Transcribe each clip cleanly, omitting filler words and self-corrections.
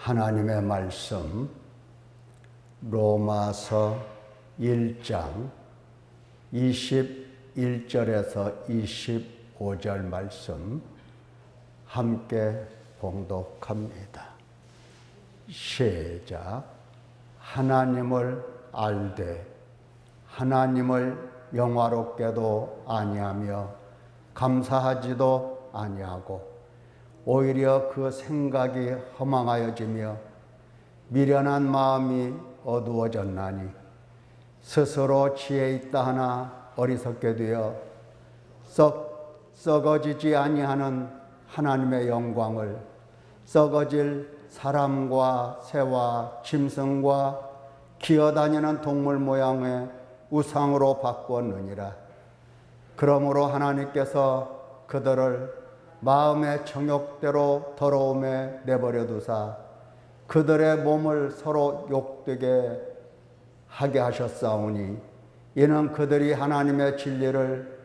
하나님의 말씀 로마서 1장 21절에서 25절 말씀 함께 봉독합니다. 시작. 하나님을 알되 하나님을 영화롭게도 아니하며 감사하지도 아니하고 오히려 그 생각이 허망하여지며 미련한 마음이 어두워졌나니 스스로 지혜 있다 하나 어리석게 되어 썩어지지 아니하는 하나님의 영광을 썩어질 사람과 새와 짐승과 기어다니는 동물 모양의 우상으로 바꾸었느니라. 그러므로 하나님께서 그들을 마음의 정욕대로 더러움에 내버려 두사 그들의 몸을 서로 욕되게 하게 하셨사오니 이는 그들이 하나님의 진리를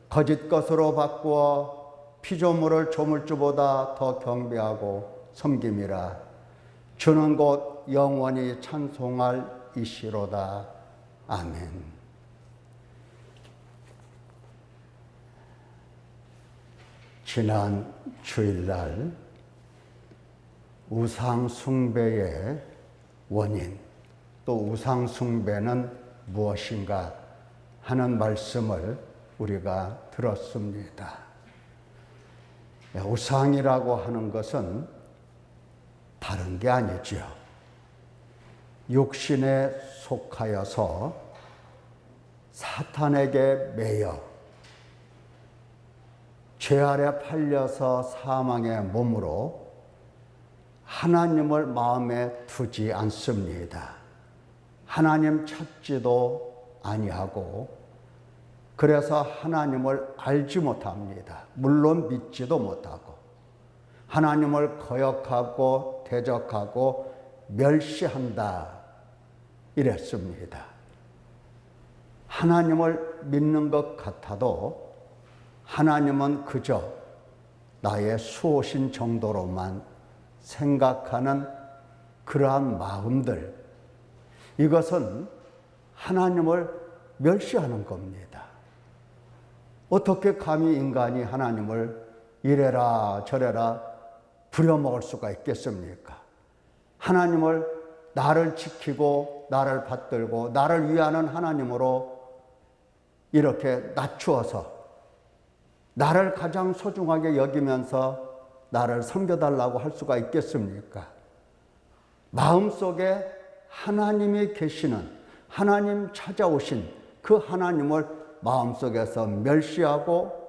거짓 것으로 바꾸어 피조물을 조물주보다 더 경배하고 섬김이라. 주는 곧 영원히 찬송할 이시로다. 아멘. 지난 주일날 우상숭배의 원인, 또 우상숭배는 무엇인가 하는 말씀을 우리가 들었습니다. 우상이라고 하는 것은 다른 게 아니죠. 육신에 속하여서 사탄에게 매여 죄 아래 팔려서 사망의 몸으로 하나님을 마음에 두지 않습니다. 하나님 찾지도 아니하고 그래서 하나님을 알지 못합니다. 물론 믿지도 못하고 하나님을 거역하고 대적하고 멸시한다 이랬습니다. 하나님을 믿는 것 같아도 하나님은 그저 나의 수호신 정도로만 생각하는 그러한 마음들, 이것은 하나님을 멸시하는 겁니다. 어떻게 감히 인간이 하나님을 이래라 저래라 부려먹을 수가 있겠습니까? 하나님을 나를 지키고 나를 받들고 나를 위하는 하나님으로 이렇게 낮추어서 나를 가장 소중하게 여기면서 나를 섬겨달라고 할 수가 있겠습니까? 마음속에 하나님이 계시는, 하나님 찾아오신 그 하나님을 마음속에서 멸시하고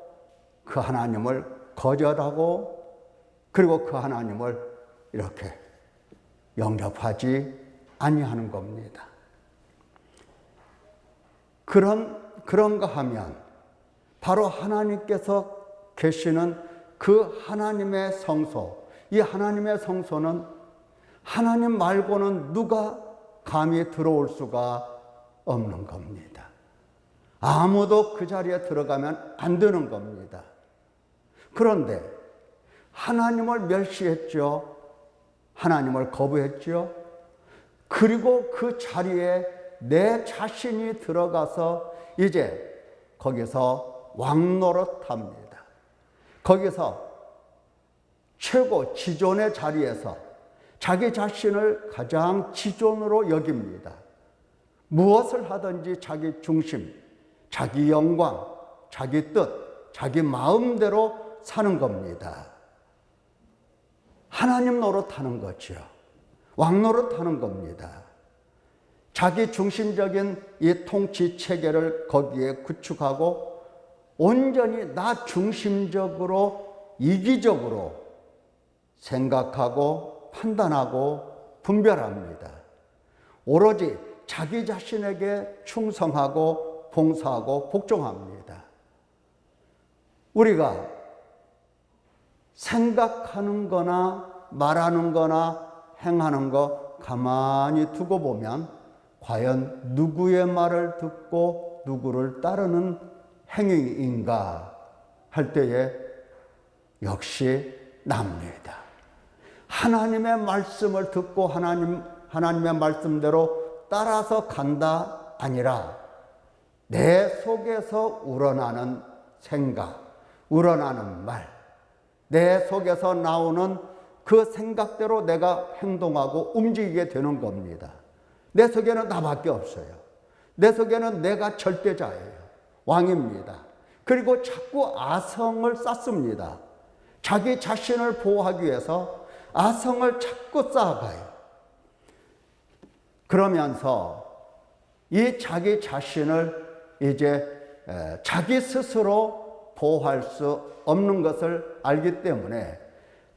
그 하나님을 거절하고 그리고 그 하나님을 이렇게 영접하지 아니하는 겁니다. 그런가 하면 바로 하나님께서 계시는 그 하나님의 성소, 이 하나님의 성소는 하나님 말고는 누가 감히 들어올 수가 없는 겁니다. 아무도 그 자리에 들어가면 안 되는 겁니다. 그런데 하나님을 멸시했죠. 하나님을 거부했죠. 그리고 그 자리에 내 자신이 들어가서 이제 거기서 왕노릇합니다. 거기서 최고 지존의 자리에서 자기 자신을 가장 지존으로 여깁니다. 무엇을 하든지 자기 중심, 자기 영광, 자기 뜻, 자기 마음대로 사는 겁니다. 하나님 노릇하는 거죠. 왕노릇하는 겁니다. 자기 중심적인 이 통치 체계를 거기에 구축하고 온전히 나 중심적으로 이기적으로 생각하고 판단하고 분별합니다. 오로지 자기 자신에게 충성하고 봉사하고 복종합니다. 우리가 생각하는 거나 말하는 거나 행하는 거 가만히 두고 보면 과연 누구의 말을 듣고 누구를 따르는 행위인가 할 때에 역시 납니다. 하나님의 말씀을 듣고 하나님의 말씀대로 따라서 간다 아니라 내 속에서 우러나는 생각, 우러나는 말, 내 속에서 나오는 그 생각대로 내가 행동하고 움직이게 되는 겁니다. 내 속에는 나밖에 없어요. 내 속에는 내가 절대자예요. 왕입니다. 그리고 자꾸 아성을 쌓습니다. 자기 자신을 보호하기 위해서 아성을 자꾸 쌓아가요. 그러면서 이 자기 자신을 이제 자기 스스로 보호할 수 없는 것을 알기 때문에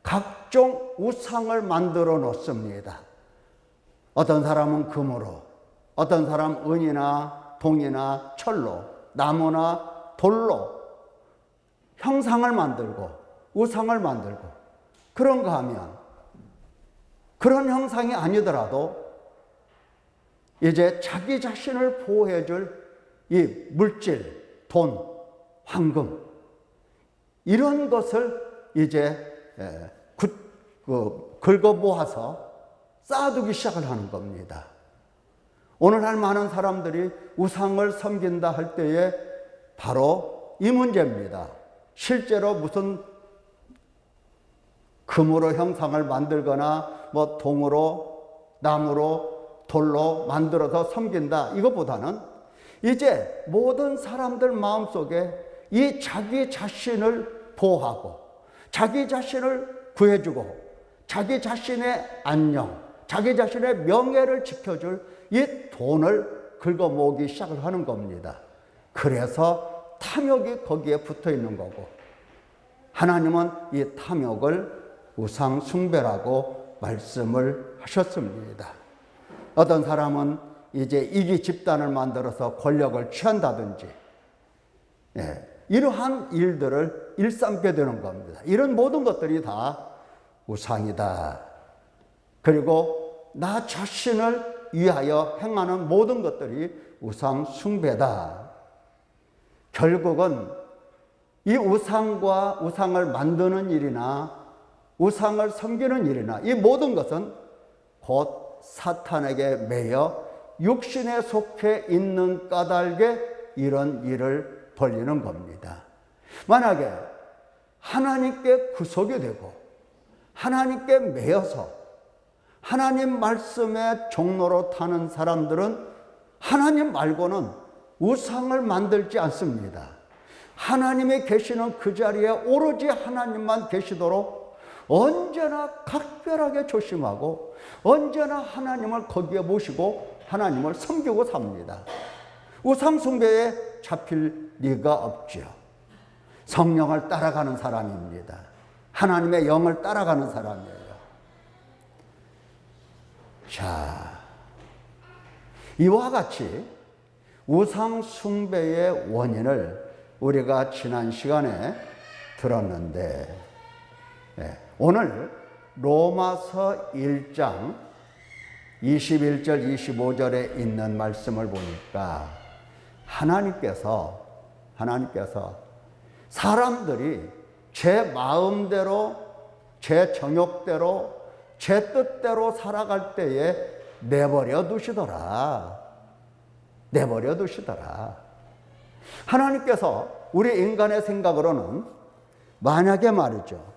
각종 우상을 만들어 놓습니다. 어떤 사람은 금으로, 어떤 사람은 은이나 동이나 철로, 나무나 돌로 형상을 만들고 우상을 만들고, 그런가 하면 그런 형상이 아니더라도 이제 자기 자신을 보호해 줄 이 물질, 돈, 황금, 이런 것을 이제 긁어 모아서 쌓아두기 시작을 하는 겁니다. 오늘날 많은 사람들이 우상을 섬긴다 할 때에 바로 이 문제입니다. 실제로 무슨 금으로 형상을 만들거나 뭐 동으로, 나무로, 돌로 만들어서 섬긴다, 이것보다는 이제 모든 사람들 마음속에 이 자기 자신을 보호하고 자기 자신을 구해주고 자기 자신의 안녕, 자기 자신의 명예를 지켜줄 이 돈을 긁어모으기 시작을 하는 겁니다. 그래서 탐욕이 거기에 붙어 있는 거고, 하나님은 이 탐욕을 우상 숭배라고 말씀을 하셨습니다. 어떤 사람은 이제 이기 집단을 만들어서 권력을 취한다든지, 이러한 일들을 일삼게 되는 겁니다. 이런 모든 것들이 다 우상이다. 그리고 나 자신을 위하여 행하는 모든 것들이 우상 숭배다. 결국은 이 우상과 우상을 만드는 일이나 우상을 섬기는 일이나 이 모든 것은 곧 사탄에게 매여 육신에 속해 있는 까닭에 이런 일을 벌이는 겁니다. 만약에 하나님께 구속이 되고 하나님께 매여서 하나님 말씀의 종로로 타는 사람들은 하나님 말고는 우상을 만들지 않습니다. 하나님이 계시는 그 자리에 오로지 하나님만 계시도록 언제나 각별하게 조심하고 언제나 하나님을 거기에 모시고 하나님을 섬기고 삽니다. 우상 숭배에 잡힐 리가 없죠. 성령을 따라가는 사람입니다. 하나님의 영을 따라가는 사람이에요. 자, 이와 같이 우상 숭배의 원인을 우리가 지난 시간에 들었는데, 오늘 로마서 1장 21절 25절에 있는 말씀을 보니까 하나님께서 사람들이 제 마음대로, 제 정욕대로, 제 뜻대로 살아갈 때에 내버려 두시더라. 하나님께서 우리 인간의 생각으로는 만약에 말이죠,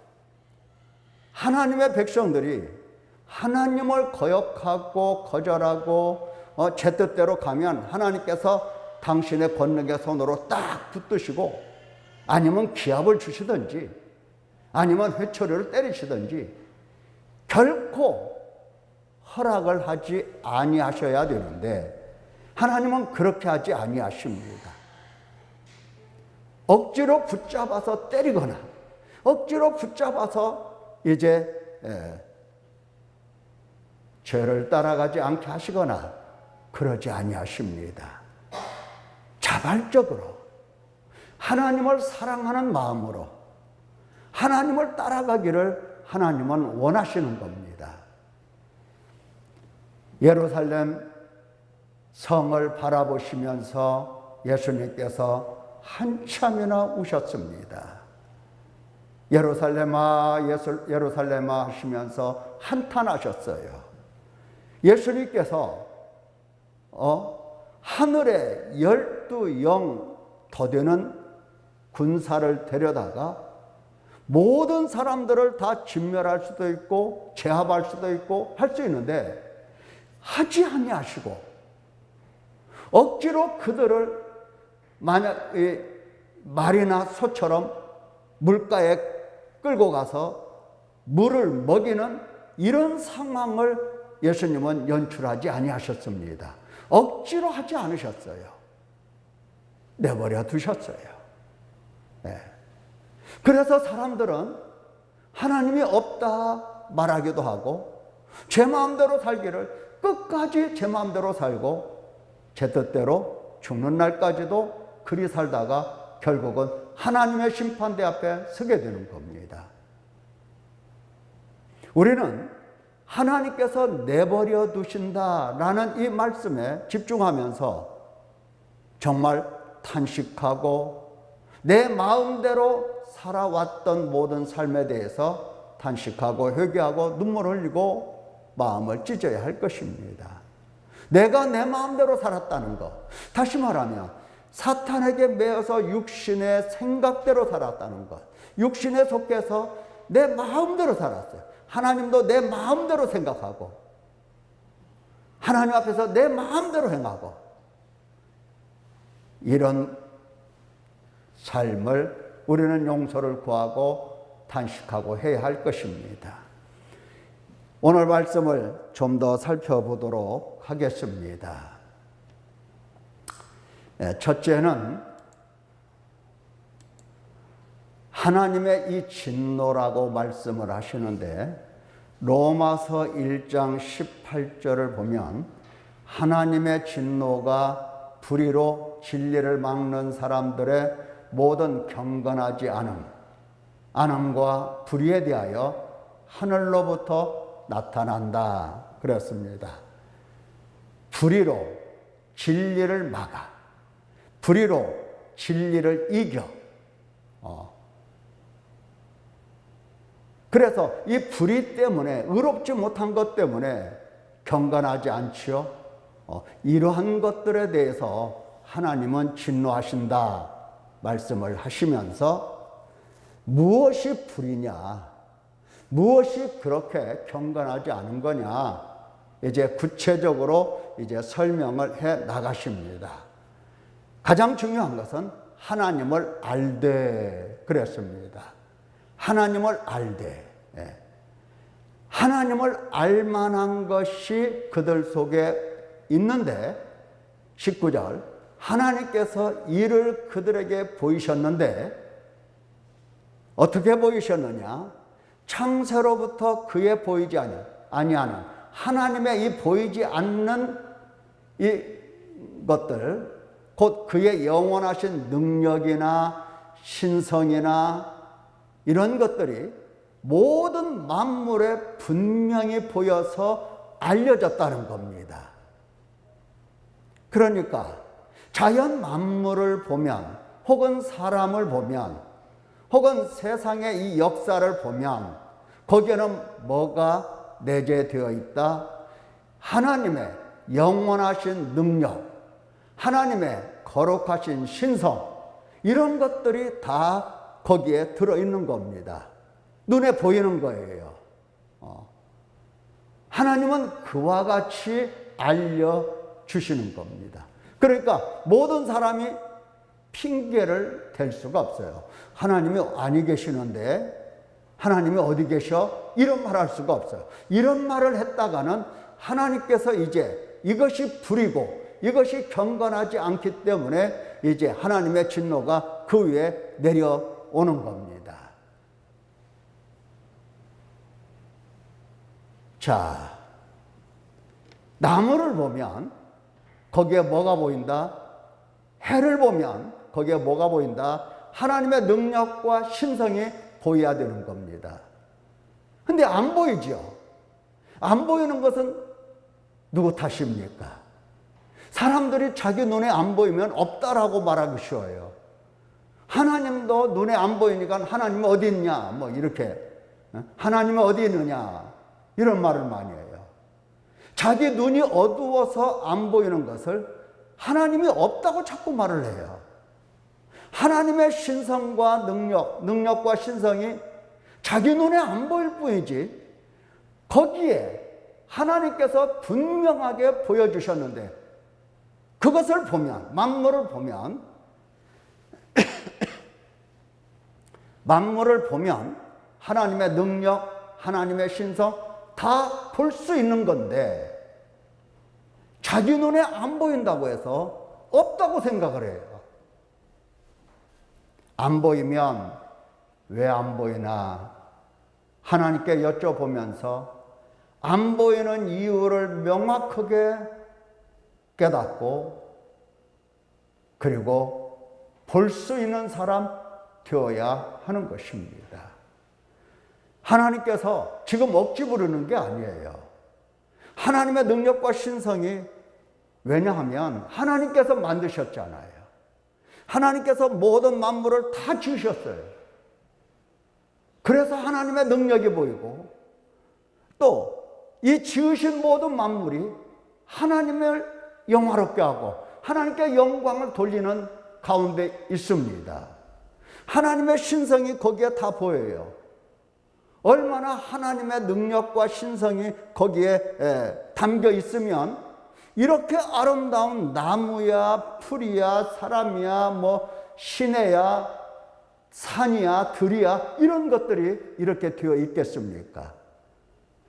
하나님의 백성들이 하나님을 거역하고 거절하고 제 뜻대로 가면 하나님께서 당신의 권능의 손으로 딱 붙드시고 아니면 기합을 주시든지 아니면 회초리를 때리시든지 결코 허락을 하지 아니하셔야 되는데 하나님은 그렇게 하지 아니하십니다. 억지로 붙잡아서 때리거나 억지로 붙잡아서 이제 죄를 따라가지 않게 하시거나 그러지 아니하십니다. 자발적으로 하나님을 사랑하는 마음으로 하나님을 따라가기를 하나님은 원하시는 겁니다. 예루살렘 성을 바라보시면서 예수님께서 한참이나 우셨습니다. 예루살렘아, 예루살렘아 하시면서 한탄하셨어요. 예수님께서 하늘에 12영 더 되는 군사를 데려다가 모든 사람들을 다 진멸할 수도 있고 제압할 수도 있고 할 수 있는데 하지 아니하시고 억지로 그들을 만약 말이나 소처럼 물가에 끌고 가서 물을 먹이는 이런 상황을 예수님은 연출하지 아니하셨습니다. 억지로 하지 않으셨어요. 내버려 두셨어요. 네. 그래서 사람들은 하나님이 없다 말하기도 하고 제 마음대로 살기를 끝까지 제 마음대로 살고 제 뜻대로 죽는 날까지도 그리 살다가 결국은 하나님의 심판대 앞에 서게 되는 겁니다. 우리는 하나님께서 내버려 두신다라는 이 말씀에 집중하면서 정말 탄식하고 내 마음대로 살아왔던 모든 삶에 대해서 탄식하고 회개하고 눈물 흘리고 마음을 찢어야 할 것입니다. 내가 내 마음대로 살았다는 것, 다시 말하면 사탄에게 매여서 육신의 생각대로 살았다는 것, 육신에 속해서 내 마음대로 살았어요. 하나님도 내 마음대로 생각하고 하나님 앞에서 내 마음대로 행하고 이런 삶을 우리는 용서를 구하고 탄식하고 해야 할 것입니다. 오늘 말씀을 좀 더 살펴보도록 하겠습니다. 첫째는 하나님의 이 진노라고 말씀을 하시는데 로마서 1장 18절을 보면 하나님의 진노가 불의로 진리를 막는 사람들의 모든 경건하지 않음과 불의에 대하여 하늘로부터 나타난다 그랬습니다. 불의로 진리를 막아, 불의로 진리를 이겨. 그래서 이 불의 때문에, 의롭지 못한 것 때문에 경건하지 않지요. 이러한 것들에 대해서 하나님은 진노하신다 말씀을 하시면서 무엇이 불의냐, 무엇이 그렇게 경건하지 않은 거냐, 이제 구체적으로 이제 설명을 해 나가십니다. 가장 중요한 것은 하나님을 알되 그랬습니다. 하나님을 알되. 하나님을 알만한 것이 그들 속에 있는데 19절 하나님께서 이를 그들에게 보이셨는데 어떻게 보이셨느냐? 창세로부터 그의 보이지 아니하는 하나님의 이 보이지 않는 이 것들, 곧 그의 영원하신 능력이나 신성이나 이런 것들이 모든 만물에 분명히 보여서 알려졌다는 겁니다. 그러니까 자연 만물을 보면, 혹은 사람을 보면, 혹은 세상의 이 역사를 보면 거기에는 뭐가 내재되어 있다? 하나님의 영원하신 능력, 하나님의 거룩하신 신성, 이런 것들이 다 거기에 들어있는 겁니다. 눈에 보이는 거예요. 하나님은 그와 같이 알려주시는 겁니다. 그러니까 모든 사람이 핑계를 댈 수가 없어요. 하나님이 아니 계시는데 하나님이 어디 계셔? 이런 말 할 수가 없어요. 이런 말을 했다가는 하나님께서 이제 이것이 불이고 이것이 경건하지 않기 때문에 이제 하나님의 진노가 그 위에 내려오는 겁니다. 자, 나무를 보면 거기에 뭐가 보인다? 해를 보면 거기에 뭐가 보인다? 하나님의 능력과 신성이 보여야 되는 겁니다. 근데 안 보이죠? 안 보이는 것은 누구 탓입니까? 사람들이 자기 눈에 안 보이면 없다라고 말하기 쉬워요. 하나님도 눈에 안 보이니까 하나님이 어디 있냐? 뭐 이렇게. 하나님이 어디 있느냐? 이런 말을 많이 해요. 자기 눈이 어두워서 안 보이는 것을 하나님이 없다고 자꾸 말을 해요. 하나님의 신성과 능력과 신성이 자기 눈에 안 보일 뿐이지 거기에 하나님께서 분명하게 보여주셨는데 그것을 보면, 만물을 보면 만물을 보면 하나님의 능력, 하나님의 신성 다 볼 수 있는 건데 자기 눈에 안 보인다고 해서 없다고 생각을 해요. 안 보이면 왜 안 보이나 하나님께 여쭤보면서 안 보이는 이유를 명확하게 깨닫고 그리고 볼 수 있는 사람 되어야 하는 것입니다. 하나님께서 지금 억지 부르는 게 아니에요. 하나님의 능력과 신성이 왜냐하면 하나님께서 만드셨잖아요. 하나님께서 모든 만물을 다 지으셨어요. 그래서 하나님의 능력이 보이고 또 이 지으신 모든 만물이 하나님을 영화롭게 하고 하나님께 영광을 돌리는 가운데 있습니다. 하나님의 신성이 거기에 다 보여요. 얼마나 하나님의 능력과 신성이 거기에 담겨 있으면 이렇게 아름다운 나무야 풀이야 사람이야 뭐 시내야 산이야 들이야 이런 것들이 이렇게 되어 있겠습니까?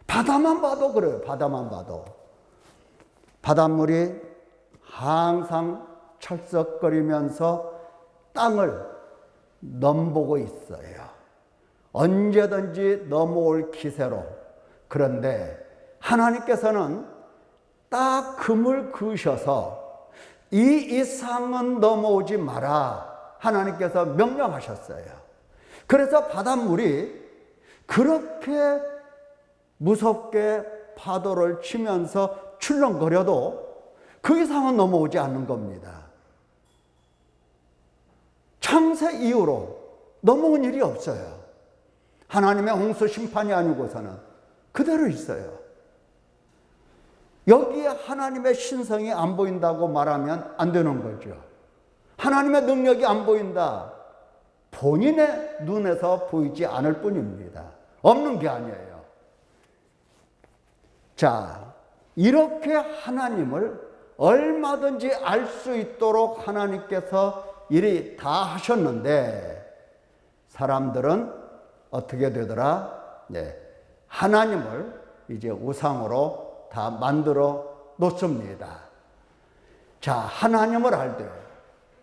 바다만 봐도 그래요. 바다만 봐도 바닷물이 항상 철썩거리면서 땅을 넘보고 있어요. 언제든지 넘어올 기세로. 그런데 하나님께서는 딱 금을 그으셔서 이 이상은 넘어오지 마라 하나님께서 명령하셨어요. 그래서 바닷물이 그렇게 무섭게 파도를 치면서 출렁거려도 그 이상은 넘어오지 않는 겁니다. 창세 이후로 넘어온 일이 없어요. 하나님의 홍수 심판이 아니고서는 그대로 있어요. 여기에 하나님의 신성이 안 보인다고 말하면 안 되는 거죠. 하나님의 능력이 안 보인다. 본인의 눈에서 보이지 않을 뿐입니다. 없는 게 아니에요. 자, 이렇게 하나님을 얼마든지 알 수 있도록 하나님께서 일이 다 하셨는데 사람들은 어떻게 되더라? 네, 하나님을 이제 우상으로 다 만들어 놓습니다. 자, 하나님을 알되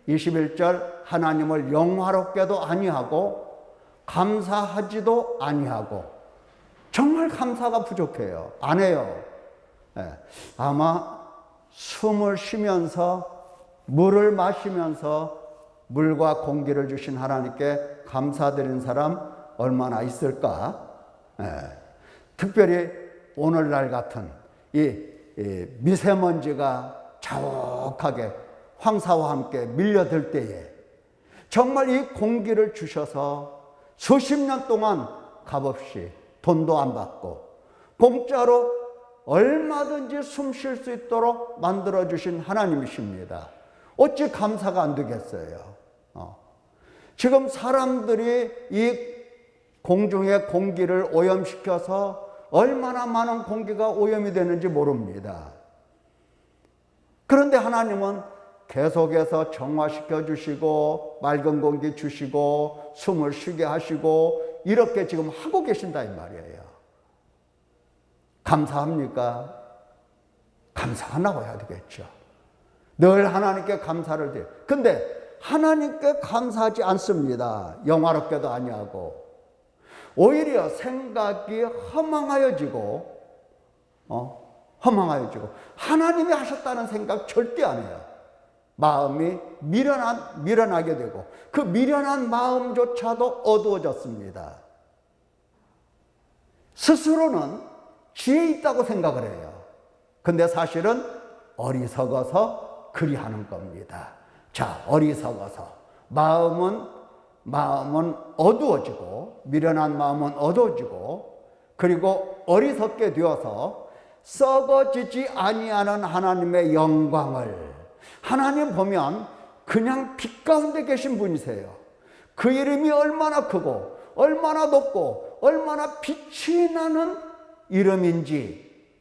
21절 하나님을 영화롭게도 아니하고 감사하지도 아니하고 정말 감사가 부족해요. 안 해요. 네, 아마 숨을 쉬면서 물을 마시면서 물과 공기를 주신 하나님께 감사드리는 사람 얼마나 있을까? 네. 특별히 오늘날 같은 이 미세먼지가 자욱하게 황사와 함께 밀려들 때에 정말 이 공기를 주셔서 수십 년 동안 값없이 돈도 안 받고 공짜로 얼마든지 숨 쉴 수 있도록 만들어주신 하나님이십니다. 어찌 감사가 안 되겠어요? 지금 사람들이 이 공중의 공기를 오염시켜서 얼마나 많은 공기가 오염이 되는지 모릅니다. 그런데 하나님은 계속해서 정화시켜 주시고 맑은 공기 주시고 숨을 쉬게 하시고 이렇게 지금 하고 계신다 이 말이에요. 감사합니까? 감사하라고 해야 되겠죠. 늘 하나님께 감사를 드려요. 근데 하나님께 감사하지 않습니다. 영화롭게도 아니하고 오히려 생각이 허망하여지고 하나님이 하셨다는 생각 절대 안 해요. 마음이 미련하게 되고 그 미련한 마음조차도 어두워졌습니다. 스스로는 지혜 있다고 생각을 해요. 근데 사실은 어리석어서 그리하는 겁니다. 자, 어리석어서 마음은 어두워지고 미련한 마음은 어두워지고 그리고 어리석게 되어서 썩어지지 아니하는 하나님의 영광을, 하나님 보면 그냥 빛 가운데 계신 분이세요. 그 이름이 얼마나 크고 얼마나 높고 얼마나 빛이 나는 이름인지,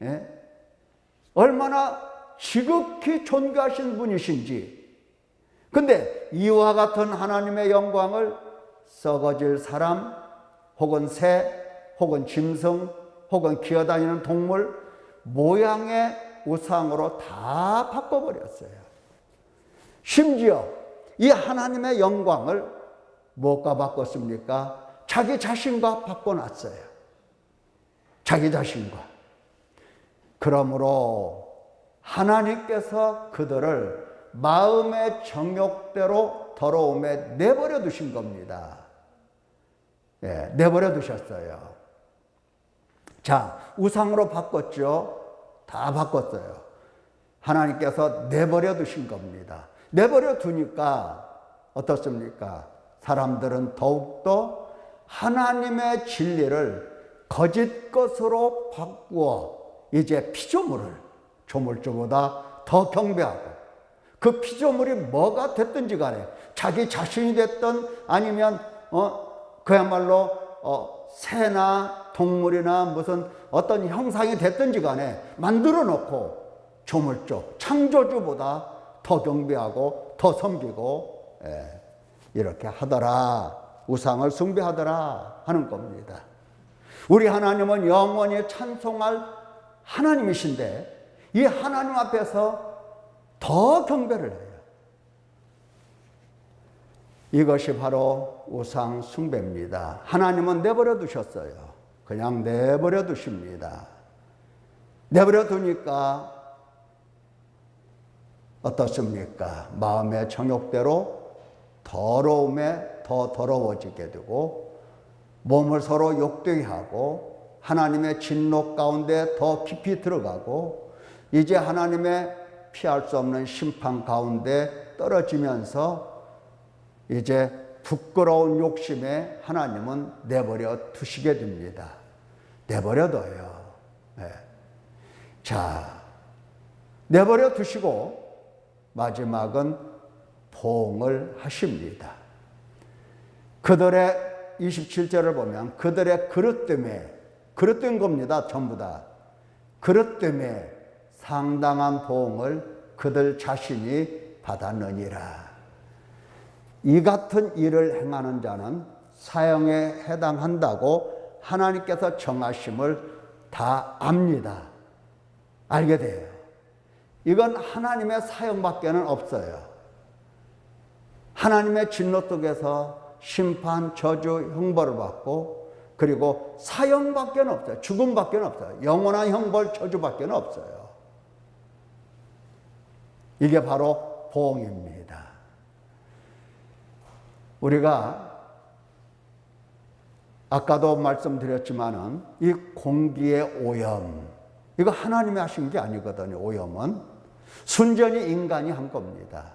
얼마나 지극히 존귀하신 분이신지. 근데 이와 같은 하나님의 영광을 썩어질 사람, 혹은 새, 혹은 짐승, 혹은 기어다니는 동물 모양의 우상으로 다 바꿔버렸어요. 심지어 이 하나님의 영광을 무엇과 바꿨습니까? 자기 자신과 바꿔놨어요. 자기 자신과. 그러므로 하나님께서 그들을 마음의 정욕대로 더러움에 내버려 두신 겁니다. 내버려 두셨어요. 자, 우상으로 바꿨죠? 다 바꿨어요. 하나님께서 내버려 두신 겁니다. 내버려 두니까 어떻습니까? 사람들은 더욱더 하나님의 진리를 거짓 것으로 바꾸어 이제 피조물을 조물주보다 더 경배하고, 그 피조물이 뭐가 됐든지 간에 자기 자신이 됐든 아니면 그야말로 새나 동물이나 무슨 어떤 형상이 됐든지 간에 만들어 놓고 조물주, 창조주보다 더 경배하고 더 섬기고 이렇게 하더라, 우상을 숭배하더라 하는 겁니다. 우리 하나님은 영원히 찬송할 하나님이신데 이 하나님 앞에서 더 경배를 해요. 이것이 바로 우상 숭배입니다. 하나님은 내버려 두셨어요. 그냥 내버려 두십니다. 내버려 두니까 어떻습니까? 마음의 정욕대로 더러움에 더 더러워지게 되고, 몸을 서로 욕되게 하고, 하나님의 진노 가운데 더 깊이 들어가고, 이제 하나님의 피할 수 없는 심판 가운데 떨어지면서 이제 부끄러운 욕심에 하나님은 내버려 두시게 됩니다. 내버려 둬요. 자, 내버려 두시고 마지막은 보응을 하십니다. 그들의 27절을 보면 그들의 그릇 때문에, 그릇된 겁니다. 전부 다. 그릇 때문에 상당한 보응을 그들 자신이 받았느니라. 이 같은 일을 행하는 자는 사형에 해당한다고 하나님께서 정하심을 다 압니다. 알게 돼요. 이건 하나님의 사형밖에는 없어요. 하나님의 진노 속에서 심판, 저주, 형벌을 받고, 그리고 사형밖에 없어요. 죽음밖에 없어요. 영원한 형벌, 저주밖에 없어요. 이게 바로 보응입니다. 우리가 아까도 말씀드렸지만은 이 공기의 오염, 이거 하나님이 하신 게 아니거든요. 오염은 순전히 인간이 한 겁니다.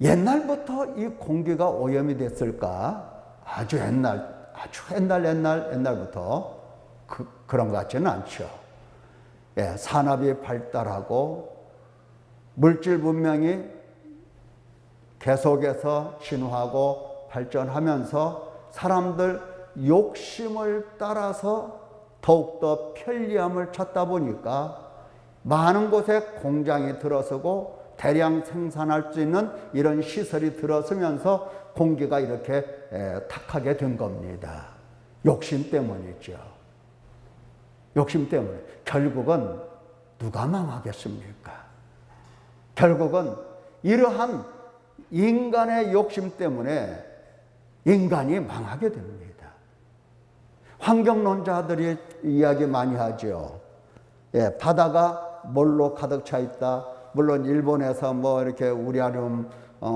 옛날부터 이 공기가 오염이 됐을까? 아주 옛날부터 그런 것 같지는 않죠. 산업이 발달하고 물질 문명이 계속해서 진화하고 발전하면서 사람들 욕심을 따라서 더욱더 편리함을 찾다 보니까 많은 곳에 공장이 들어서고 대량 생산할 수 있는 이런 시설이 들어서면서 공기가 이렇게 탁하게 된 겁니다. 욕심 때문이죠. 욕심 때문에. 결국은 누가 망하겠습니까? 결국은 이러한 인간의 욕심 때문에 인간이 망하게 됩니다. 환경론자들이 이야기 많이 하죠. 바다가 뭘로 가득 차 있다. 물론 일본에서 뭐 이렇게 우라늄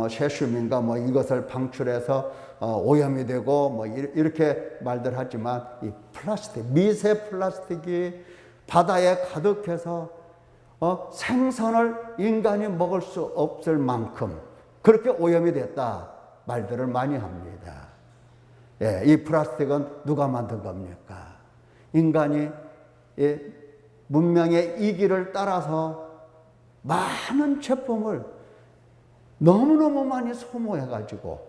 세슘인가 뭐 이것을 방출해서 오염이 되고 뭐 이렇게 말들 하지만 이 플라스틱, 미세 플라스틱이 바다에 가득해서 생선을 인간이 먹을 수 없을 만큼 그렇게 오염이 됐다 말들을 많이 합니다. 예, 이 플라스틱은 누가 만든 겁니까? 인간이 문명의 이기를 따라서 많은 제품을 너무너무 많이 소모해가지고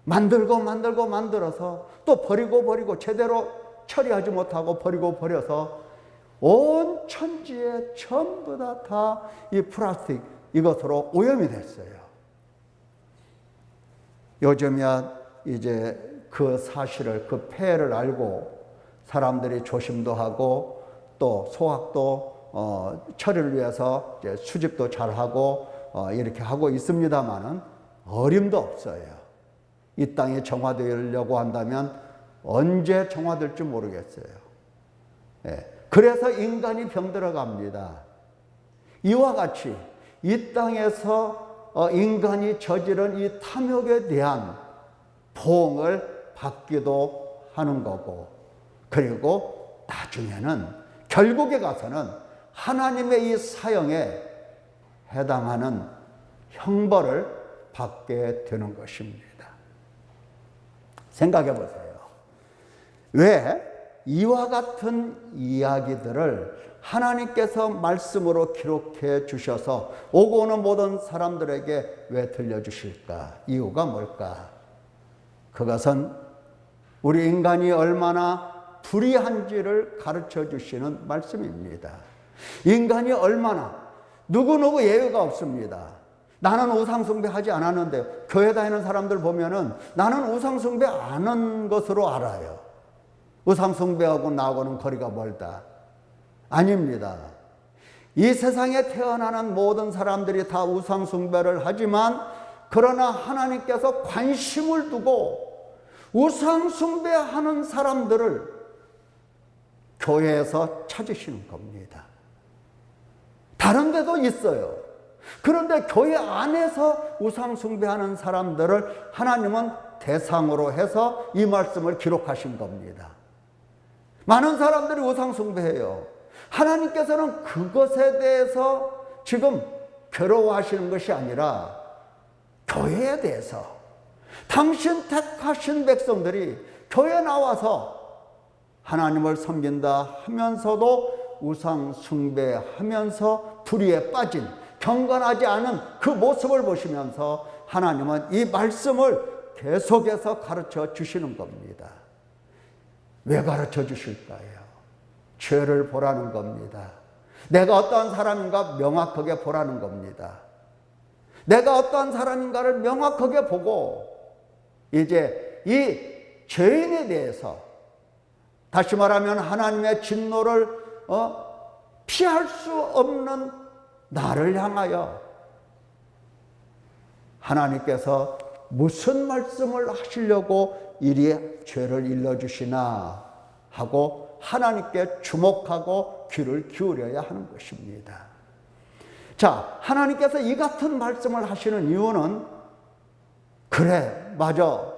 만들어서 또 버리고 제대로 처리하지 못하고 버려서 온 천지에 전부 다 이 플라스틱 이것으로 오염이 됐어요. 요즘야 이제 그 사실을, 그 폐해를 알고 사람들이 조심도 하고 또 소각도 처리를 위해서 이제 수집도 잘하고 이렇게 하고 있습니다만은 어림도 없어요. 이 땅이 정화되려고 한다면 언제 정화될지 모르겠어요. 예. 그래서 인간이 병들어 갑니다. 이와 같이 이 땅에서 인간이 저지른 이 탐욕에 대한 보응을 받기도 하는 거고, 그리고 나중에는 결국에 가서는 하나님의 이 사형에 해당하는 형벌을 받게 되는 것입니다. 생각해 보세요. 왜 이와 같은 이야기들을 하나님께서 말씀으로 기록해 주셔서 오고 오는 모든 사람들에게 왜 들려주실까? 이유가 뭘까? 그것은 우리 인간이 얼마나 불의한지를 가르쳐 주시는 말씀입니다. 인간이 얼마나 누구누구 예외가 없습니다. 나는 우상숭배 하지 않았는데 교회 다니는 사람들 보면은 나는 우상숭배 안 한 것으로 알아요. 우상숭배하고 나하고는 거리가 멀다. 아닙니다. 이 세상에 태어나는 모든 사람들이 다 우상숭배를 하지만 그러나 하나님께서 관심을 두고 우상숭배하는 사람들을 교회에서 찾으시는 겁니다. 다른 데도 있어요. 그런데 교회 안에서 우상숭배하는 사람들을 하나님은 대상으로 해서 이 말씀을 기록하신 겁니다. 많은 사람들이 우상숭배해요. 하나님께서는 그것에 대해서 지금 괴로워하시는 것이 아니라 교회에 대해서 당신 택하신 백성들이 교회에 나와서 하나님을 섬긴다 하면서도 우상숭배하면서 불의에 빠진 경건하지 않은 그 모습을 보시면서 하나님은 이 말씀을 계속해서 가르쳐 주시는 겁니다. 왜 가르쳐 주실까요? 죄를 보라는 겁니다. 내가 어떠한 사람인가 명확하게 보라는 겁니다. 내가 어떠한 사람인가를 명확하게 보고 이제 이 죄인에 대해서 다시 말하면 하나님의 진노를 피할 수 없는 나를 향하여 하나님께서 무슨 말씀을 하시려고 이리 죄를 일러주시나 하고 하나님께 주목하고 귀를 기울여야 하는 것입니다. 자, 하나님께서 이 같은 말씀을 하시는 이유는 그래, 맞아.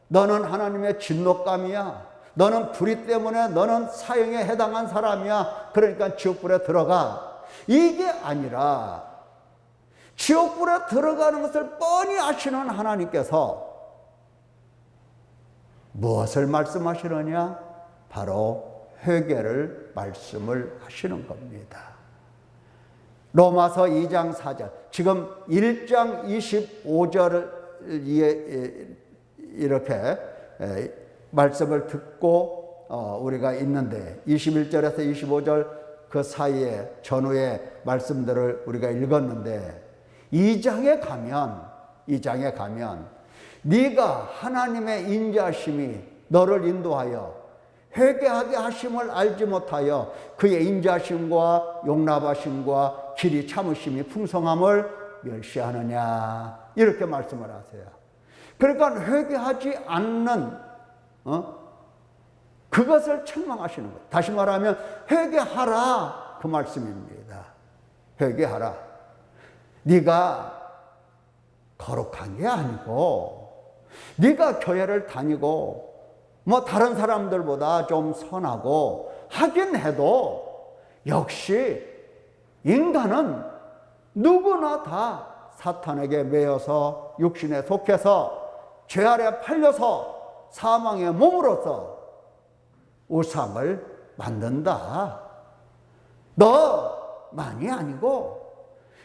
너는 하나님의 진노감이야. 너는 불의 때문에 너는 사형에 해당한 사람이야. 그러니까 지옥불에 들어가. 이게 아니라 지옥불에 들어가는 것을 뻔히 아시는 하나님께서 무엇을 말씀하시느냐? 바로 회개를 말씀을 하시는 겁니다. 로마서 2장 4절, 지금 1장 25절을 이렇게 말씀을 듣고 우리가 있는데 21절에서 25절 그 사이에 전후의 말씀들을 우리가 읽었는데 2장에 가면 네가 하나님의 인자하심이 너를 인도하여 회개하게 하심을 알지 못하여 그의 인자하심과 용납하심과 길이 참으심이 풍성함을 멸시하느냐, 이렇게 말씀을 하세요. 그러니까 회개하지 않는 그것을 책망하시는 거예요. 다시 말하면 회개하라, 그 말씀입니다. 회개하라. 네가 거룩한 게 아니고 네가 교회를 다니고 뭐 다른 사람들보다 좀 선하고 하긴 해도 역시 인간은 누구나 다 사탄에게 매여서 육신에 속해서 죄 아래 팔려서 사망의 몸으로서 우상을 만든다. 너만이 아니고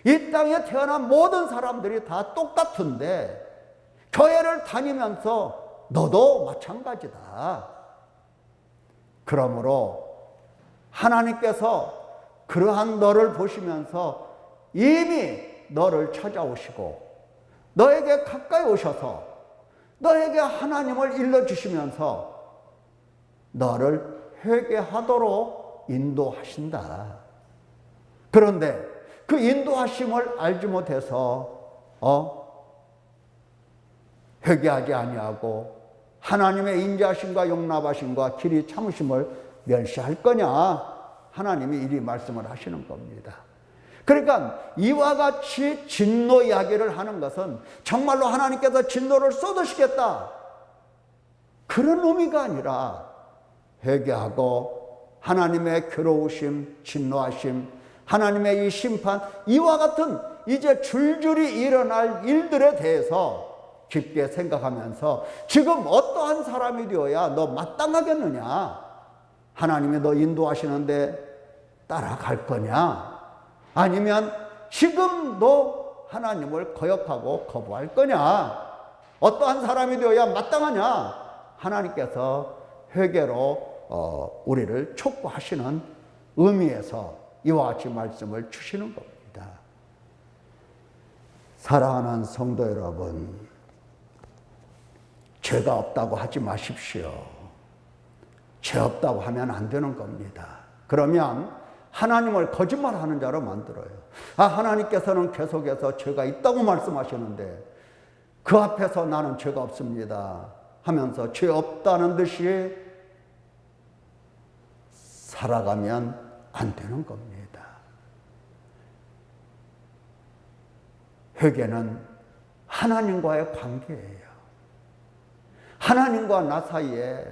이 땅에 태어난 모든 사람들이 다 똑같은데 교회를 다니면서 너도 마찬가지다. 그러므로 하나님께서 그러한 너를 보시면서 이미 너를 찾아오시고 너에게 가까이 오셔서 너에게 하나님을 일러주시면서 너를 회개하도록 인도하신다. 그런데 그 인도하심을 알지 못해서 회개하지 아니하고 하나님의 인자하심과 용납하심과 길이 참으심을 멸시할 거냐? 하나님이 이리 말씀을 하시는 겁니다. 그러니까 이와 같이 진노 이야기를 하는 것은 정말로 하나님께서 진노를 쏟으시겠다, 그런 의미가 아니라 회개하고 하나님의 괴로우심, 진노하심, 하나님의 이 심판, 이와 같은 이제 줄줄이 일어날 일들에 대해서 깊게 생각하면서 지금 어떠한 사람이 되어야 너 마땅하겠느냐? 하나님이 너 인도하시는데 따라갈 거냐? 아니면 지금 너 하나님을 거역하고 거부할 거냐? 어떠한 사람이 되어야 마땅하냐? 하나님께서 회개로 우리를 촉구하시는 의미에서 이와 같이 말씀을 주시는 겁니다. 사랑하는 성도 여러분, 죄가 없다고 하지 마십시오. 죄 없다고 하면 안 되는 겁니다. 그러면 하나님을 거짓말하는 자로 만들어요. 하나님께서는 계속해서 죄가 있다고 말씀하시는데 그 앞에서 나는 죄가 없습니다 하면서 죄 없다는 듯이 살아가면 안 되는 겁니다. 회개는 하나님과의 관계예요. 하나님과 나 사이에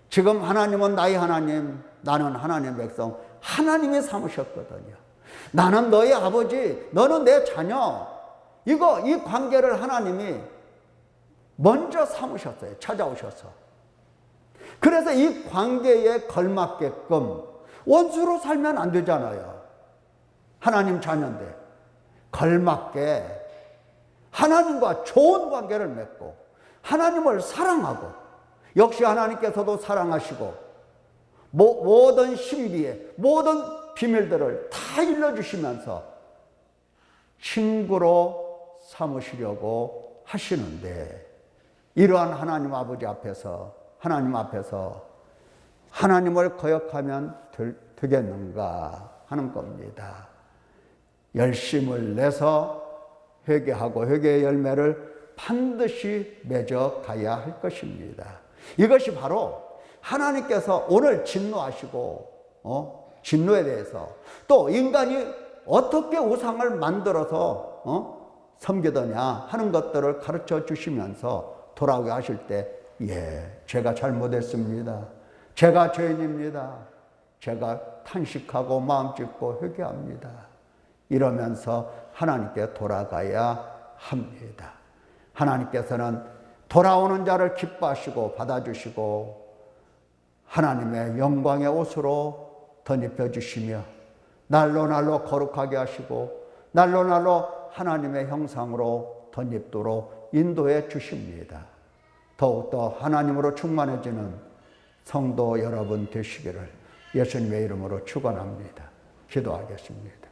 지금 하나님은 나의 하나님, 나는 하나님의 백성, 하나님이 삼으셨거든요. 나는 너의 아버지, 너는 내 자녀. 이 관계를 하나님이 먼저 삼으셨어요. 찾아오셔서. 그래서 이 관계에 걸맞게끔 원수로 살면 안 되잖아요. 하나님 자녀인데 걸맞게 하나님과 좋은 관계를 맺고 하나님을 사랑하고 역시 하나님께서도 사랑하시고 모든 신비의 모든 비밀들을 다 일러주시면서 친구로 삼으시려고 하시는데 이러한 하나님 아버지 앞에서 하나님 앞에서 하나님을 거역하면 되겠는가 하는 겁니다. 열심을 내서 회개하고 회개의 열매를 반드시 맺어가야 할 것입니다. 이것이 바로 하나님께서 오늘 진노하시고 진노에 대해서 또 인간이 어떻게 우상을 만들어서 섬기더냐 하는 것들을 가르쳐 주시면서 돌아오게 하실 때 제가 잘못했습니다. 제가 죄인입니다. 제가 탄식하고 마음 찢고 회개합니다. 이러면서 하나님께 돌아가야 합니다. 하나님께서는 돌아오는 자를 기뻐하시고 받아주시고 하나님의 영광의 옷으로 덧입혀 주시며 날로 날로 거룩하게 하시고 날로 날로 하나님의 형상으로 덧입도록 인도해 주십니다. 더욱더 하나님으로 충만해지는 성도 여러분 되시기를 예수님의 이름으로 축원합니다. 기도하겠습니다.